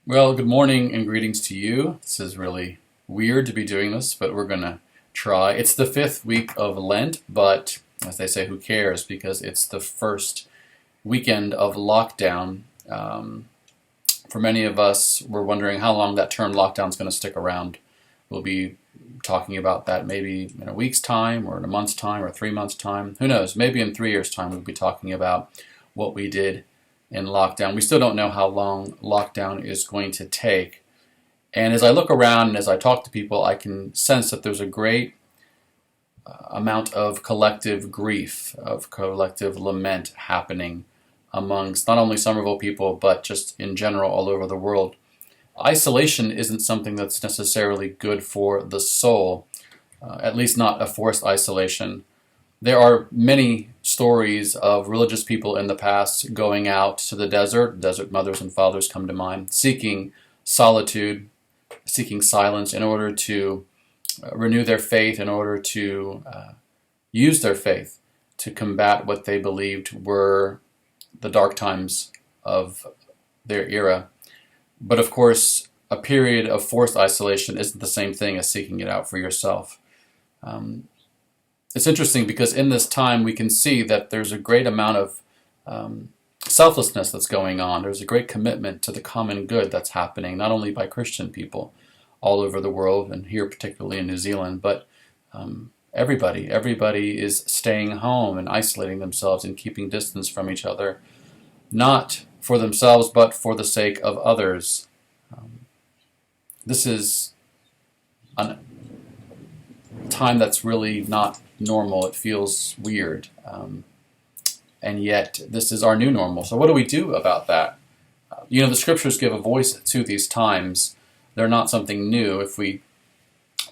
Well, good morning and greetings to you. This is really weird to be doing this, but we're going to try. It's the fifth week of Lent, but as they say, who cares? Because it's the first weekend of lockdown. For many of us, we're wondering how long that term lockdown is going to stick around. We'll be talking about that maybe in a week's time or in a month's time or 3 months' time. Who knows? Maybe in 3 years' time we'll be talking about what we did in lockdown. We still don't know how long lockdown is going to take. And as I look around and as I talk to people, I can sense that there's a great amount of collective grief, of collective lament happening amongst not only Somerville people, but just in general all over the world. Isolation isn't something that's necessarily good for the soul, at least not a forced isolation. There are many stories of religious people in the past going out to the desert. Desert mothers and fathers come to mind, seeking solitude, seeking silence in order to renew their faith, in order to use their faith to combat what they believed were the dark times of their era. But of course, a period of forced isolation isn't the same thing as seeking it out for yourself. It's interesting because in this time we can see that there's a great amount of selflessness that's going on. There's a great commitment to the common good that's happening, not only by Christian people all over the world, and here particularly in New Zealand, but everybody. Everybody is staying home and isolating themselves and keeping distance from each other, not for themselves, but for the sake of others. This is a time that's really not normal. It feels weird. And yet, this is our new normal. So what do we do about that? The scriptures give a voice to these times. They're not something new. If we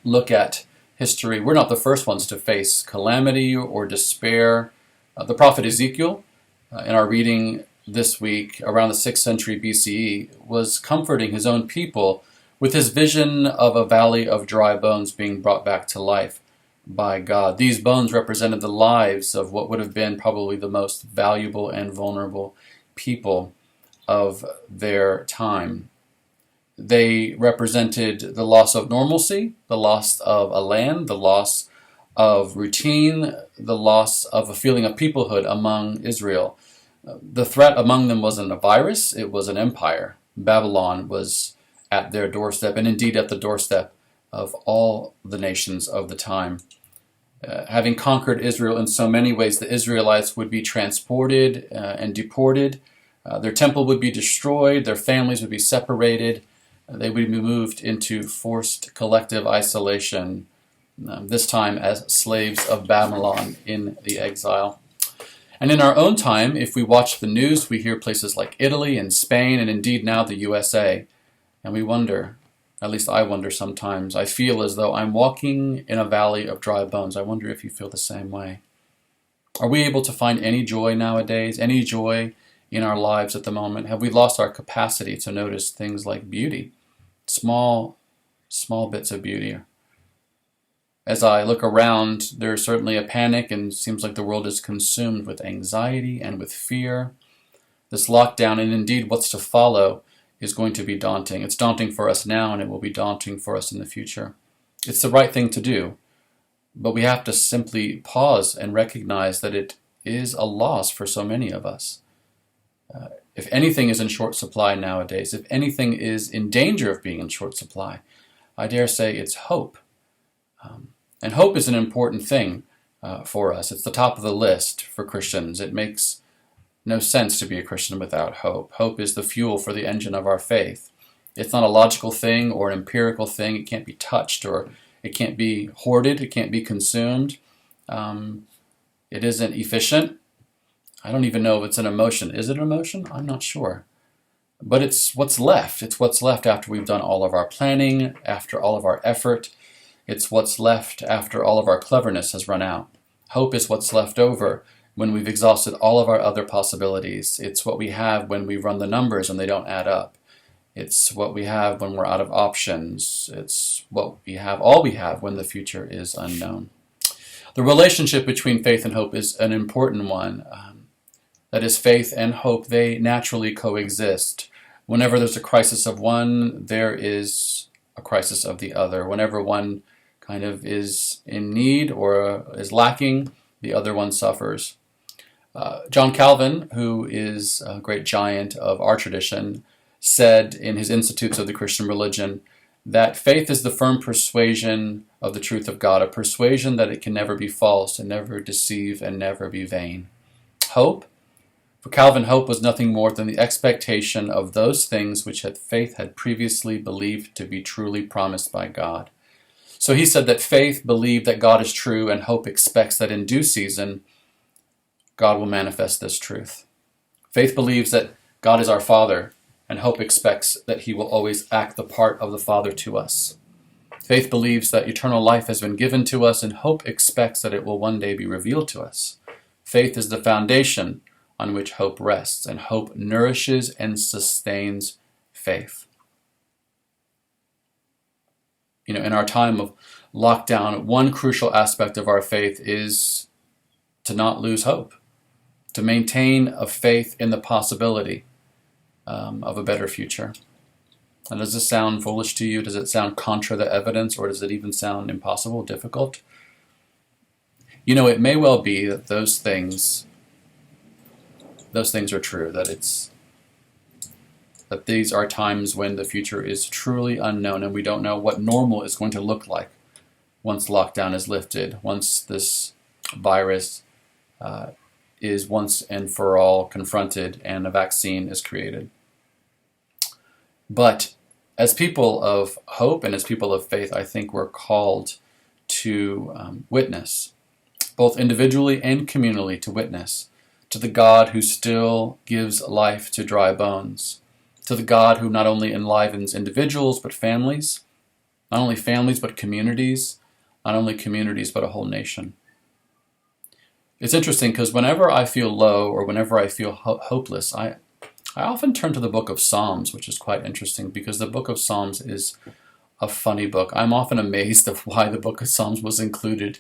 look at history, we're not the first ones to face calamity or despair. The prophet Ezekiel, in our reading this week, around the 6th century BCE, was comforting his own people with his vision of a valley of dry bones being brought back to life by God. These bones represented the lives of what would have been probably the most valuable and vulnerable people of their time. They represented the loss of normalcy, the loss of a land, the loss of routine, the loss of a feeling of peoplehood among Israel. The threat among them wasn't a virus, it was an empire. Babylon was at their doorstep, and indeed at the doorstep of all the nations of the time. Having conquered Israel in so many ways, the Israelites would be transported and deported. Their temple would be destroyed, their families would be separated, they would be moved into forced collective isolation, this time as slaves of Babylon in the exile. And in our own time, if we watch the news, we hear places like Italy and Spain and indeed now the USA, and we wonder, at least I wonder sometimes, I feel as though I'm walking in a valley of dry bones. I wonder if you feel the same way. Are we able to find any joy nowadays, any joy in our lives at the moment? Have we lost our capacity to notice things like beauty, small bits of beauty? As I look around, there's certainly a panic and it seems like the world is consumed with anxiety and with fear. This lockdown and indeed what's to follow is going to be daunting. It's daunting for us now and it will be daunting for us in the future. It's the right thing to do, but we have to simply pause and recognize that it is a loss for so many of us. If anything is in short supply nowadays, if anything is in danger of being in short supply, I dare say it's hope. And hope is an important thing for us. It's the top of the list for Christians. It makes no sense to be a Christian without hope. Hope is the fuel for the engine of our faith. It's not a logical thing or an empirical thing. It can't be touched or it can't be hoarded. It can't be consumed. It isn't efficient. I don't even know if it's an emotion. Is it an emotion? I'm not sure. But it's what's left. It's what's left after we've done all of our planning, after all of our effort. It's what's left after all of our cleverness has run out. Hope is what's left over when we've exhausted all of our other possibilities. It's what we have when we run the numbers and they don't add up. It's what we have when we're out of options. It's what we have, all we have, when the future is unknown. The relationship between faith and hope is an important one. That is, faith and hope, they naturally coexist. Whenever there's a crisis of one, there is a crisis of the other. Whenever one kind of is in need or is lacking, the other one suffers. John Calvin, who is a great giant of our tradition, said in his Institutes of the Christian Religion that faith is the firm persuasion of the truth of God, a persuasion that it can never be false and never deceive and never be vain. Hope? For Calvin, hope was nothing more than the expectation of those things which faith had previously believed to be truly promised by God. So he said that faith believed that God is true, and hope expects that in due season God will manifest this truth. Faith believes that God is our Father, and hope expects that he will always act the part of the Father to us. Faith believes that eternal life has been given to us, and hope expects that it will one day be revealed to us. Faith is the foundation on which hope rests, and hope nourishes and sustains faith. In our time of lockdown, one crucial aspect of our faith is to not lose hope, to maintain a faith in the possibility of a better future. And does this sound foolish to you? Does it sound contra the evidence, or does it even sound impossible, difficult? It may well be that those things are true, that these are times when the future is truly unknown and we don't know what normal is going to look like once lockdown is lifted, once this virus is once and for all confronted and a vaccine is created. But as people of hope and as people of faith, I think we're called to witness, both individually and communally, to witness to the God who still gives life to dry bones, to the God who not only enlivens individuals but families, not only families but communities, not only communities but a whole nation. It's interesting because whenever I feel low or whenever I feel hopeless, I often turn to the book of Psalms, which is quite interesting because the book of Psalms is a funny book. I'm often amazed of why the book of Psalms was included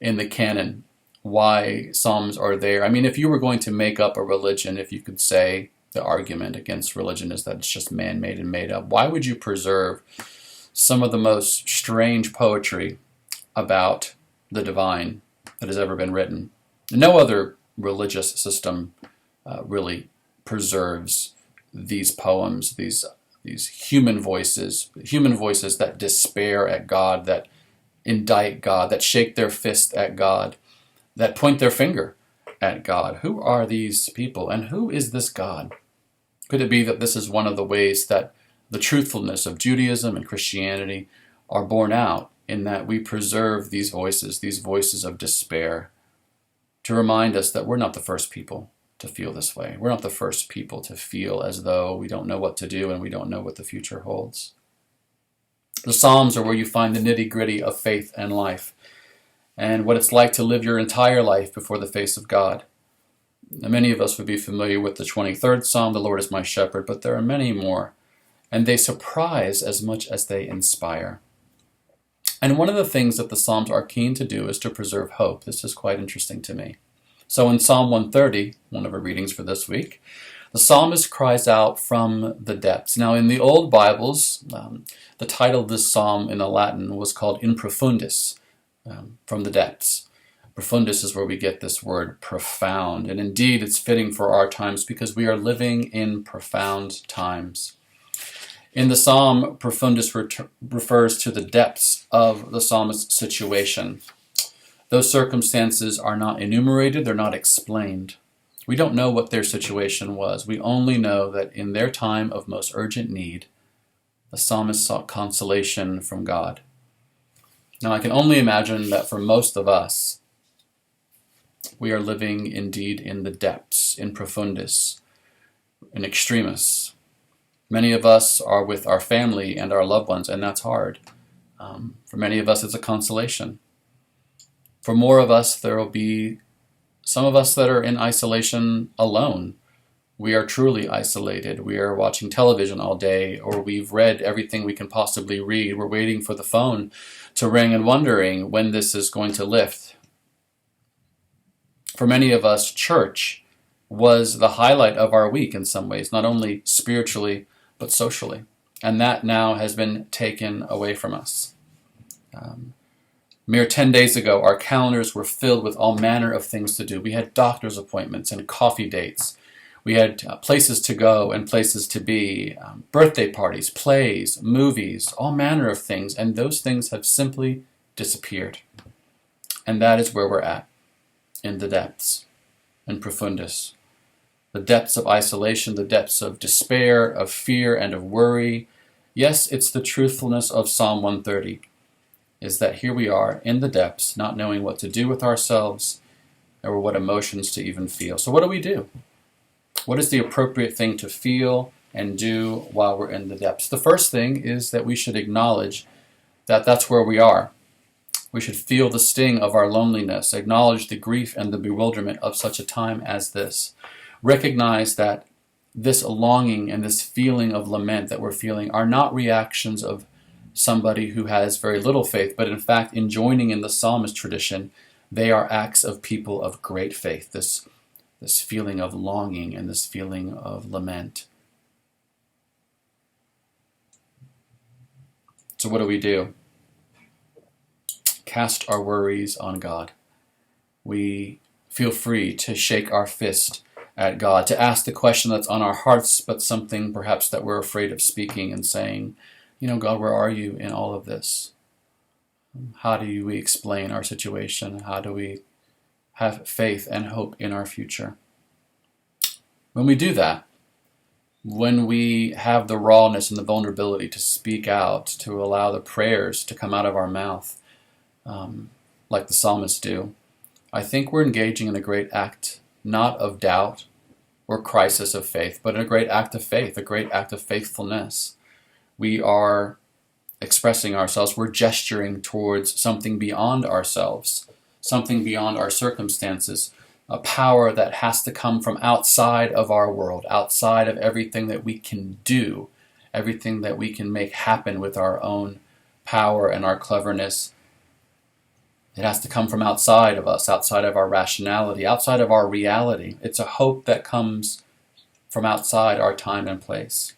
in the canon, why Psalms are there. I mean, if you were going to make up a religion, if you could say the argument against religion is that it's just man-made and made up, why would you preserve some of the most strange poetry about the divine that has ever been written? No other religious system really preserves these poems, these human voices that despair at God, that indict God, that shake their fist at God, that point their finger at God. Who are these people, and who is this God? Could it be that this is one of the ways that the truthfulness of Judaism and Christianity are borne out, in that we preserve these voices of despair, to remind us that we're not the first people to feel this way. We're not the first people to feel as though we don't know what to do and we don't know what the future holds. The Psalms are where you find the nitty-gritty of faith and life, and what it's like to live your entire life before the face of God. Now, many of us would be familiar with the 23rd Psalm, "The Lord is my shepherd," but there are many more, and they surprise as much as they inspire. And one of the things that the Psalms are keen to do is to preserve hope. This is quite interesting to me. So in Psalm 130, one of our readings for this week, the psalmist cries out from the depths. Now in the old Bibles, the title of this psalm in the Latin was called In Profundis, from the depths. Profundis is where we get this word profound. And indeed, it's fitting for our times because we are living in profound times. In the psalm, Profundis refers to the depths of the psalmist's situation. Those circumstances are not enumerated, they're not explained. We don't know what their situation was. We only know that in their time of most urgent need, the psalmist sought consolation from God. Now, I can only imagine that for most of us, we are living indeed in the depths, in profundis, in extremis. Many of us are with our family and our loved ones, and that's hard. For many of us, it's a consolation. For more of us, there will be some of us that are in isolation alone. We are truly isolated. We are watching television all day, or we've read everything we can possibly read. We're waiting for the phone to ring and wondering when this is going to lift. For many of us, church was the highlight of our week in some ways, not only spiritually, but socially. And that now has been taken away from us. Mere 10 days ago, our calendars were filled with all manner of things to do. We had doctor's appointments and coffee dates. We had places to go and places to be, birthday parties, plays, movies, all manner of things. And those things have simply disappeared. And that is where we're at, in the depths, in Profundis. The depths of isolation, the depths of despair, of fear, and of worry. Yes, it's the truthfulness of Psalm 130, is that here we are in the depths, not knowing what to do with ourselves or what emotions to even feel. So what do we do? What is the appropriate thing to feel and do while we're in the depths? The first thing is that we should acknowledge that that's where we are. We should feel the sting of our loneliness, acknowledge the grief and the bewilderment of such a time as this. Recognize that this longing and this feeling of lament that we're feeling are not reactions of somebody who has very little faith, but in fact, in joining in the psalmist tradition, they are acts of people of great faith, this feeling of longing and this feeling of lament. So what do? Cast our worries on God. We feel free to shake our fist at God, to ask the question that's on our hearts, but something perhaps that we're afraid of speaking and saying, God, where are you in all of this? How do we explain our situation? How do we have faith and hope in our future? When we do that, when we have the rawness and the vulnerability to speak out, to allow the prayers to come out of our mouth, like the psalmists do, I think we're engaging in a great act, not of doubt or crisis of faith, but a great act of faith, a great act of faithfulness. We are expressing ourselves, we're gesturing towards something beyond ourselves, something beyond our circumstances, a power that has to come from outside of our world, outside of everything that we can do, everything that we can make happen with our own power and our cleverness. It has to come from outside of us, outside of our rationality, outside of our reality. It's a hope that comes from outside our time and place.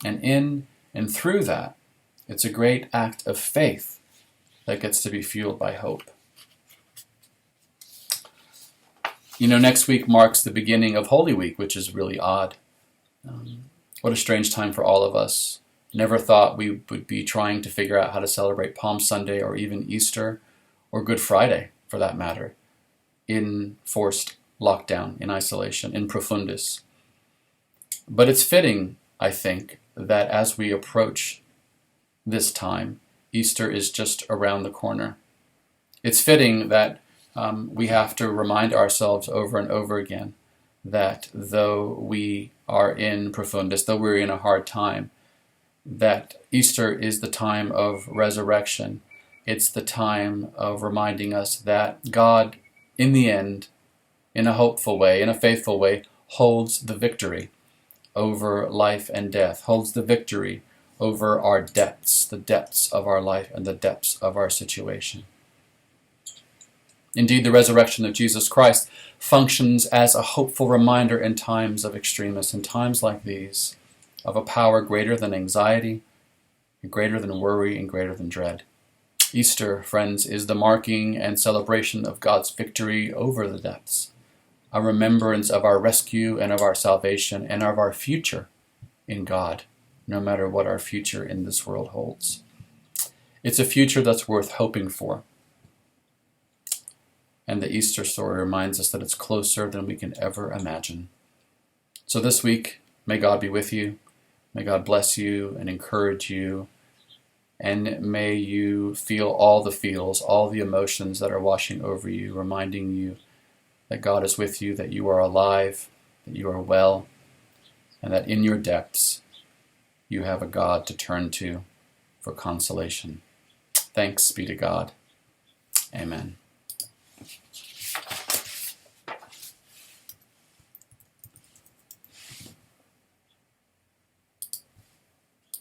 And in and through that, it's a great act of faith that gets to be fueled by hope. Next week marks the beginning of Holy Week, which is really odd. What a strange time for all of us. Never thought we would be trying to figure out how to celebrate Palm Sunday or even Easter or Good Friday, for that matter, in forced lockdown, in isolation, in Profundis. But it's fitting, I think, that as we approach this time, Easter is just around the corner. It's fitting that we have to remind ourselves over and over again that though we are in Profundis, though we're in a hard time, that Easter is the time of resurrection. It's the time of reminding us that God, in the end, in a hopeful way, in a faithful way, holds the victory over life and death, holds the victory over our depths, the depths of our life and the depths of our situation. Indeed, the resurrection of Jesus Christ functions as a hopeful reminder in times of extremis, in times like these, of a power greater than anxiety, greater than worry, and greater than dread. Easter, friends, is the marking and celebration of God's victory over the depths, a remembrance of our rescue and of our salvation and of our future in God, no matter what our future in this world holds. It's a future that's worth hoping for. And the Easter story reminds us that it's closer than we can ever imagine. So this week, may God be with you. May God bless you and encourage you. And may you feel all the feels, all the emotions that are washing over you, reminding you that God is with you, that you are alive, that you are well, and that in your depths you have a God to turn to for consolation. Thanks be to God. Amen.